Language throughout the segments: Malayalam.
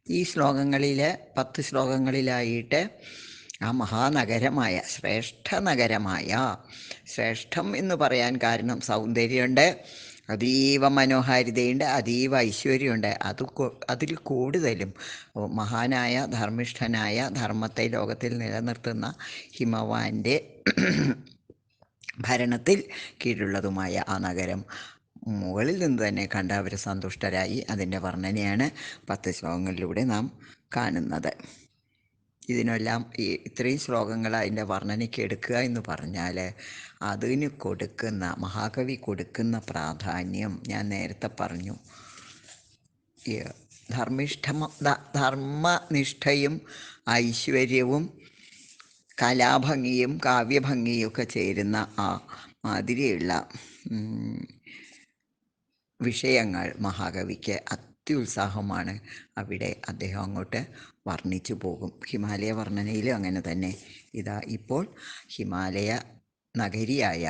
ഈ ശ്ലോകങ്ങളിൽ 10 ശ്ലോകങ്ങളിലായിട്ട് ആ മഹാനഗരമായ ശ്രേഷ്ഠ നഗരമായ, ശ്രേഷ്ഠം എന്ന് പറയാൻ കാരണം സൗന്ദര്യമുണ്ട്, അതീവ മനോഹാരിതയുണ്ട്, അതീവ ഐശ്വര്യമുണ്ട്. അതിൽ കൂടുതലും മഹാനായ ധർമ്മിഷ്ഠനായ ധർമ്മത്തെ ലോകത്തിൽ നിലനിർത്തുന്ന ഹിമവാന്റെ ഭരണത്തിൽ കീഴുള്ളതുമായ ആ നഗരം മുകളിൽ നിന്ന് തന്നെ കണ്ട് അവർ സന്തുഷ്ടരായി. അതിൻ്റെ വർണ്ണനയാണ് 10 ശ്ലോകങ്ങളിലൂടെ നാം കാണുന്നത്. ഇതിനെല്ലാം ഇത്രയും ശ്ലോകങ്ങൾ അതിൻ്റെ വർണ്ണനയ്ക്ക് എടുക്കുക എന്ന് പറഞ്ഞാൽ അതിന് കൊടുക്കുന്ന മഹാകവി കൊടുക്കുന്ന പ്രാധാന്യം ഞാൻ നേരത്തെ പറഞ്ഞു. ധർമ്മനിഷ്ഠയും ഐശ്വര്യവും കലാഭംഗിയും കാവ്യഭംഗിയും ഒക്കെ ചേരുന്ന ആ മാതിരിയുള്ള വിഷയങ്ങൾ മഹാകവിക്ക് അത്യുത്സാഹമാണ്. അവിടെ അദ്ദേഹം അങ്ങോട്ട് വർണ്ണിച്ചു പോകും. ഹിമാലയ വർണ്ണനയിലും അങ്ങനെ തന്നെ. ഇതാ ഇപ്പോൾ ഹിമാലയ നഗരിയായ,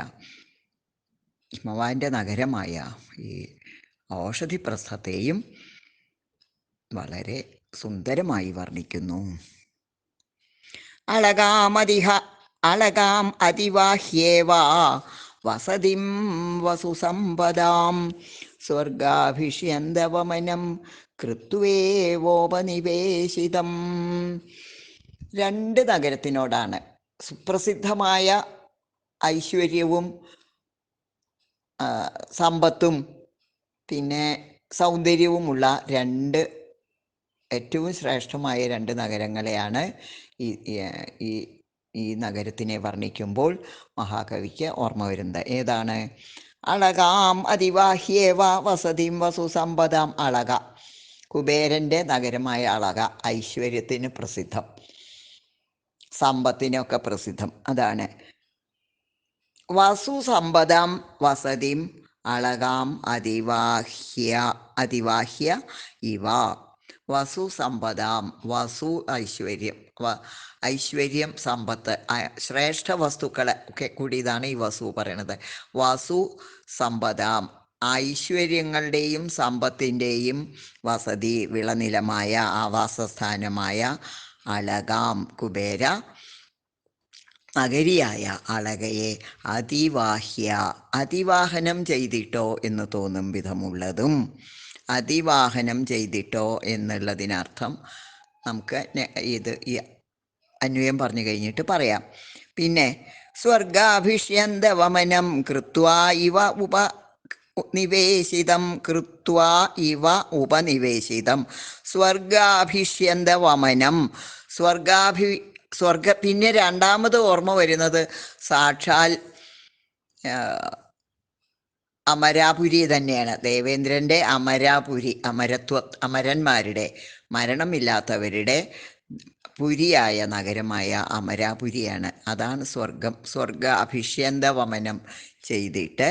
ഹിമവാന്റെ നഗരമായ ഈ ഔഷധിപ്രസ്ഥത്തെയും വളരെ സുന്ദരമായി വർണ്ണിക്കുന്നു. അളകാം അതിവാഹ്യേവാ വസതിം വസുസമ്പദാം സ്വർഗാഭിഷ്യന്തവമനം കൃത്വേവോപനിവേശിതം. 2 നഗരത്തിനോടാണ് സുപ്രസിദ്ധമായ ഐശ്വര്യവും സമ്പത്തും പിന്നെ സൗന്ദര്യവുമുള്ള 2 ഏറ്റവും ശ്രേഷ്ഠമായ 2 നഗരങ്ങളെയാണ് ഈ നഗരത്തിനെ വർണ്ണിക്കുമ്പോൾ മഹാകവിക്ക് ഓർമ്മ വരുന്നത്. ഏതാണ്? അളകാം അതിവാഹ്യേവ വസതിം വസുസമ്പദാം. അളക, കുബേരൻ്റെ നഗരമായ അളക, ഐശ്വര്യത്തിന് പ്രസിദ്ധം, സമ്പത്തിനൊക്കെ പ്രസിദ്ധം. അതാണ്. വസുസമ്പദാം വസതിം അളകാം അതിവാഹ്യ ഇവ. വസുസമ്പദാം, വസു ഐശ്വര്യം, ഐശ്വര്യം സമ്പത്ത്, ശ്രേഷ്ഠ വസ്തുക്കളെ ഒക്കെ കൂടിയതാണ് ഈ വസു പറയണത്. വസു സമ്പദാം, ഐശ്വര്യങ്ങളുടെയും സമ്പത്തിൻ്റെയും വസതി, വിളനിലമായ ആവാസസ്ഥാനമായ അളകാം കുബേര നഗരിയായ അളകയെ അതിവാഹനം ചെയ്തിട്ടോ എന്ന് തോന്നും വിധമുള്ളതും. അതിവാഹനം ചെയ്തിട്ടോ എന്നുള്ളതിനർത്ഥം നമുക്ക് ഇത് ഈ അന്വയം പറഞ്ഞു കഴിഞ്ഞിട്ട് പറയാം. പിന്നെ സ്വർഗാഭിഷ്യന്തവമനം കൃത്വാ ഇവ ഉപനിവേശിതം. സ്വർഗാഭിഷ്യന്തവമനം, പിന്നെ രണ്ടാമത് ഓർമ്മ വരുന്നത് സാക്ഷാൽ അമരാപുരി തന്നെയാണ്. ദേവേന്ദ്രൻ്റെ അമരാപുരി, അമരന്മാരുടെ, മരണമില്ലാത്തവരുടെ പുരിയായ നഗരമായ അമരാപുരിയാണ്. അതാണ് സ്വർഗം. സ്വർഗാഭിഷ്യന്തവമനം ചെയ്തിട്ട്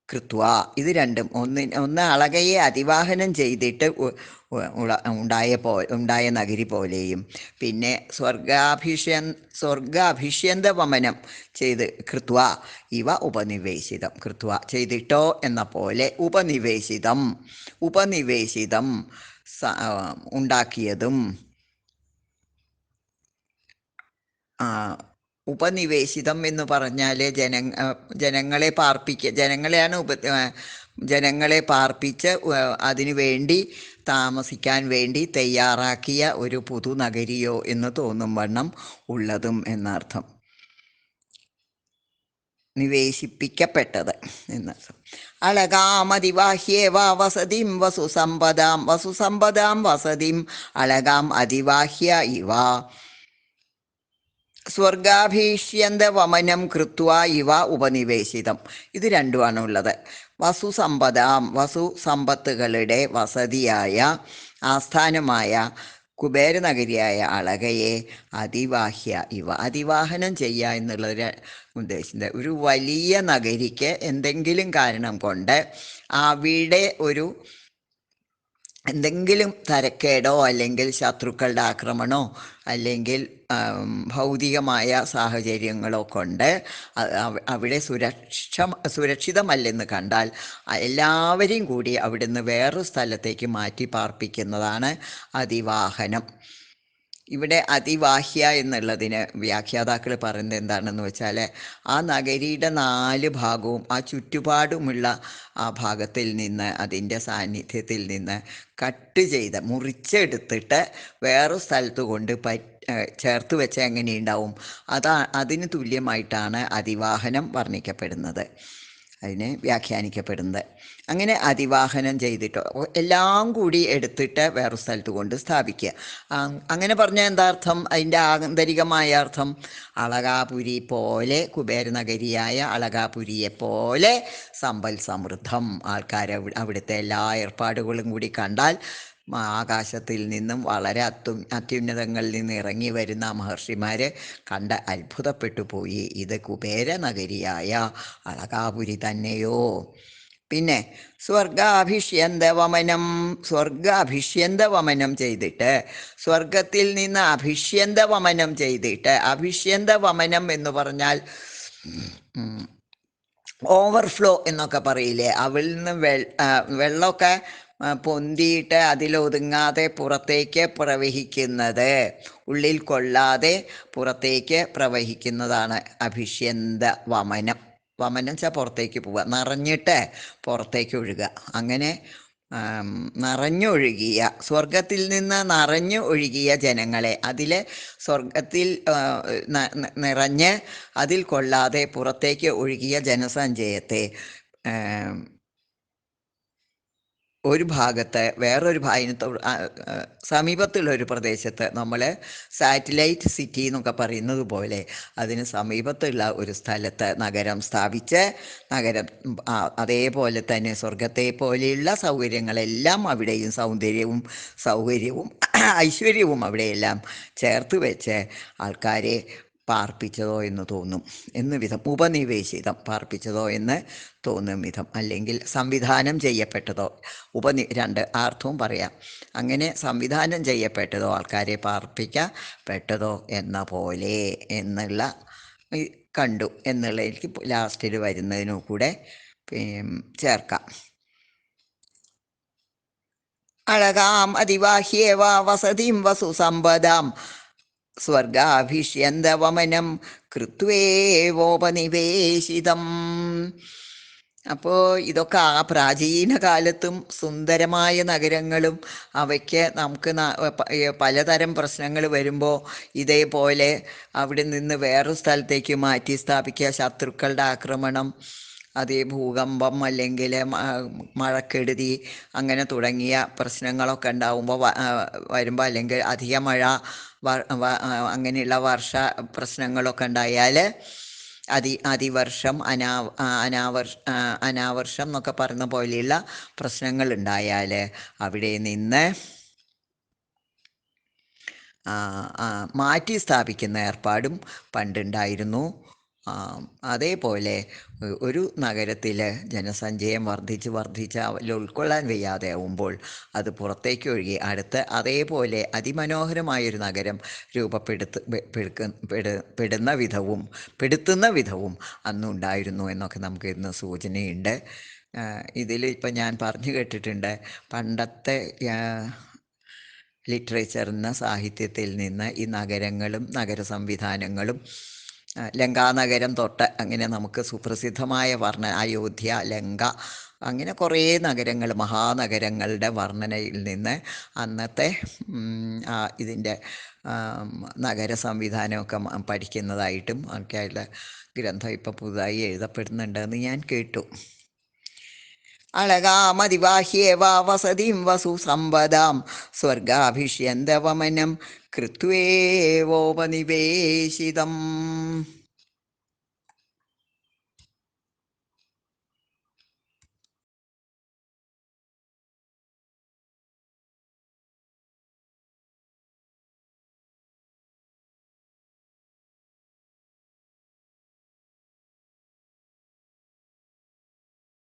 കൃത്വ, ഇത് രണ്ടും ഒന്ന് അളകയെ അതിവാഹനം ചെയ്തിട്ട് ഉണ്ടായ നഗരി പോലെയും, പിന്നെ സ്വർഗാഭിഷ്യന്തവമനം ചെയ്ത് കൃത്വ ഇവ ഉപനിവേശിതം. കൃത്വ ചെയ്തിട്ടോ എന്ന പോലെ ഉപനിവേശിതം ഉണ്ടാക്കിയതും. ഉപനിവേശിതം എന്ന് പറഞ്ഞാൽ ജനങ്ങളെ പാർപ്പിച്ച് അതിനു വേണ്ടി താമസിക്കാൻ വേണ്ടി തയ്യാറാക്കിയ ഒരു പുതുനഗരിയോ എന്ന് തോന്നും വണ്ണം ഉള്ളതും എന്നർത്ഥം. നിവേശിപ്പിക്കപ്പെട്ടത് എന്നർത്ഥം. അളകാമതിവാഹ്യേവ വസതിം വസുസമ്പദാം വസതിം അളകാം അതിവാഹ്യ ഇവ സ്വർഗാഭീഷ്യന്തവമനം കൃത്വ ഇവ ഉപനിവേശിതം. ഇത് രണ്ടുമാണുള്ളത്. വസുസമ്പദാം, വസുസമ്പത്തുകളുടെ വസതിയായ ആസ്ഥാനമായ കുബേരനഗരിയായ അളകയെ അതിവാഹ്യ ഇവ, അതിവാഹനം ചെയ്യുക എന്നുള്ളത് ഉദ്ദേശിച്ചത്. ഒരു വലിയ നഗരിക്ക് എന്തെങ്കിലും കാരണം കൊണ്ട് അവിടെ ഒരു എന്തെങ്കിലും തരക്കേടോ അല്ലെങ്കിൽ ശത്രുക്കളുടെ ആക്രമണമോ അല്ലെങ്കിൽ ഭൗതികമായ സാഹചര്യങ്ങളോ കൊണ്ട് അവിടെ സുരക്ഷിതമല്ലെന്ന് കണ്ടാൽ എല്ലാവരെയും കൂടി അവിടുന്ന് വേറൊരു സ്ഥലത്തേക്ക് മാറ്റി പാർപ്പിക്കുന്നതാണ് അതിവാഹനം. ഇവിടെ അതിവാഹ്യ എന്നുള്ളതിന് വ്യാഖ്യാതാക്കൾ പറയുന്നത് എന്താണെന്ന് വെച്ചാൽ ആ നഗരിയുടെ 4 ഭാഗവും ആ ചുറ്റുപാടുമുള്ള ആ ഭാഗത്തിൽ നിന്ന് അതിൻ്റെ സാന്നിധ്യത്തിൽ നിന്ന് കട്ട് ചെയ്ത് മുറിച്ചെടുത്തിട്ട് വേറൊരു സ്ഥലത്ത് കൊണ്ട് ചേർത്ത് വെച്ചാൽ എങ്ങനെയുണ്ടാവും, അതിന് തുല്യമായിട്ടാണ് അതിവാഹനം വർണ്ണിക്കപ്പെടുന്നത്, അതിനെ വ്യാഖ്യാനിക്കപ്പെടുന്നത്. അങ്ങനെ അതിവാഹനം ചെയ്തിട്ടോ എല്ലാം കൂടി എടുത്തിട്ട് വേറെ സ്ഥലത്ത് കൊണ്ട് സ്ഥാപിക്കുക. അങ്ങനെ പറഞ്ഞാൽ എന്താ അർത്ഥം? അതിൻ്റെ ആന്തരികമായ അർത്ഥം അളകാപുരി പോലെ, കുബേരനഗരിയായ അളകാപുരിയെ പോലെ സമ്പൽ സമൃദ്ധം. ആൾക്കാർ അവിടുത്തെ എല്ലാ ഏർപ്പാടുകളും കൂടി കണ്ടാൽ ആകാശത്തിൽ നിന്നും വളരെ അത്യുന്നതങ്ങളിൽ നിന്ന് ഇറങ്ങി വരുന്ന മഹർഷിമാർ കണ്ട് അത്ഭുതപ്പെട്ടു പോയി. ഇത് കുബേരനഗരിയായ അളകാപുരി തന്നെയോ? പിന്നെ സ്വർഗാഭിഷ്യന്തവമനം ചെയ്തിട്ട്, സ്വർഗത്തിൽ നിന്ന് അഭിഷ്യന്തവമനം ചെയ്തിട്ട്, അഭിഷ്യന്തവമനം എന്ന് പറഞ്ഞാൽ ഓവർഫ്ലോ എന്നൊക്കെ പറയില്ലേ, അവയിൽ നിന്ന് വെള്ളമൊക്കെ പൊന്തിയിട്ട് അതിലൊതുങ്ങാതെ പുറത്തേക്ക് പ്രവഹിക്കുന്നത്, ഉള്ളിൽ കൊള്ളാതെ പുറത്തേക്ക് പ്രവഹിക്കുന്നതാണ് അഭിഷ്യന്ത വമനം. വമനം വെച്ചാൽ പുറത്തേക്ക് പോവുക, നിറഞ്ഞിട്ട് പുറത്തേക്ക് ഒഴുകുക. അങ്ങനെ നിറഞ്ഞൊഴുകിയ, സ്വർഗത്തിൽ നിന്ന് നിറഞ്ഞു ഒഴുകിയ ജനങ്ങളെ, അതിൽ സ്വർഗത്തിൽ നിറഞ്ഞ് അതിൽ കൊള്ളാതെ പുറത്തേക്ക് ഒഴുകിയ ജനസഞ്ചയത്തെ ഒരു ഭാഗത്ത് വേറൊരു സമീപത്തുള്ള ഒരു പ്രദേശത്ത്, നമ്മൾ സാറ്റലൈറ്റ് സിറ്റി എന്നൊക്കെ പറയുന്നത് പോലെ അതിന് സമീപത്തുള്ള ഒരു സ്ഥലത്ത് നഗരം സ്ഥാപിച്ച്, നഗരം അതേപോലെ തന്നെ സ്വർഗത്തെ പോലെയുള്ള സൗകര്യങ്ങളെല്ലാം അവിടെയും സൗകര്യവും ഐശ്വര്യവും അവിടെയെല്ലാം ചേർത്ത് വെച്ച് ആൾക്കാരെ പാർപ്പിച്ചതോ എന്ന് തോന്നും എന്ന് വിധം, ഉപനിവേശിതം, പാർപ്പിച്ചതോ എന്ന് തോന്നും വിധം, അല്ലെങ്കിൽ സംവിധാനം ചെയ്യപ്പെട്ടതോ, രണ്ട് അർത്ഥവും പറയാം. അങ്ങനെ സംവിധാനം ചെയ്യപ്പെട്ടതോ, ആൾക്കാരെ പാർപ്പിക്കപ്പെട്ടതോ എന്ന പോലെ എന്നുള്ള കണ്ടു എന്നുള്ളതിലേക്ക് ലാസ്റ്റിൽ വരുന്നതിനു കൂടെ ചേർക്കാം. അഴകാം അതിവാഹ്യേവ വസതിം വസു സമ്പദാം സ്വർഗാഭിഷ്യന്തവമനം കൃത്വേവോപനിവേശിതം. അപ്പോൾ ഇതൊക്കെ ആ പ്രാചീന കാലത്തും സുന്ദരമായ നഗരങ്ങളും, അവയ്ക്ക് നമുക്ക് പലതരം പ്രശ്നങ്ങൾ വരുമ്പോൾ ഇതേപോലെ അവിടെ നിന്ന് വേറൊരു സ്ഥലത്തേക്ക് മാറ്റി സ്ഥാപിക്കുക, ശത്രുക്കളുടെ ആക്രമണം, അതേ ഭൂകമ്പം അല്ലെങ്കിൽ മഴക്കെടുതി അങ്ങനെ തുടങ്ങിയ പ്രശ്നങ്ങളൊക്കെ ഉണ്ടാകുമ്പോൾ വരുമ്പോൾ, അല്ലെങ്കിൽ അധിക മഴ അങ്ങനെയുള്ള പ്രശ്നങ്ങളൊക്കെ ഉണ്ടായാൽ, അതിവർഷം അനാവർഷം എന്നൊക്കെ പറയുന്ന പോലെയുള്ള പ്രശ്നങ്ങൾ ഉണ്ടായാൽ അവിടെ നിന്ന് മാറ്റി സ്ഥാപിക്കുന്ന ഏർപ്പാടും പണ്ടുണ്ടായിരുന്നു. അതേപോലെ ഒരു നഗരത്തിൽ ജനസഞ്ചയം വർദ്ധിച്ച് അതിൽ ഉൾക്കൊള്ളാൻ വയ്യാതെ ആവുമ്പോൾ അത് പുറത്തേക്ക് ഒഴുകി അടുത്ത് അതേപോലെ അതിമനോഹരമായൊരു നഗരം പെടുത്തുന്ന വിധവും അന്നുണ്ടായിരുന്നു എന്നൊക്കെ നമുക്ക് ഇന്ന് സൂചനയുണ്ട്. ഇതിൽ ഇപ്പം ഞാൻ പറഞ്ഞു കേട്ടിട്ടുണ്ട്, പണ്ടത്തെ ലിറ്ററേച്ചറിന്, സാഹിത്യത്തിൽ നിന്ന് ഈ നഗരങ്ങളും നഗര സംവിധാനങ്ങളും, ലങ്കാനഗരം തൊട്ട് അങ്ങനെ നമുക്ക് സുപ്രസിദ്ധമായ അയോധ്യ, ലങ്ക, അങ്ങനെ കുറേ നഗരങ്ങൾ, മഹാനഗരങ്ങളുടെ വർണ്ണനയിൽ നിന്ന് അന്നത്തെ ഇതിൻ്റെ നഗര സംവിധാനമൊക്കെ പഠിക്കുന്നതായിട്ടും ഒക്കെയുള്ള ഗ്രന്ഥം ഇപ്പം പുതുതായി എഴുതപ്പെടുന്നുണ്ടെന്ന് ഞാൻ കേട്ടു. അളകാമതിവാഹ്യേവ വസതിം വസു സമ്പദാം സ്വർഗാഭിഷ്യന്തവമനം കൃത്വേവോപനിവേശിതം.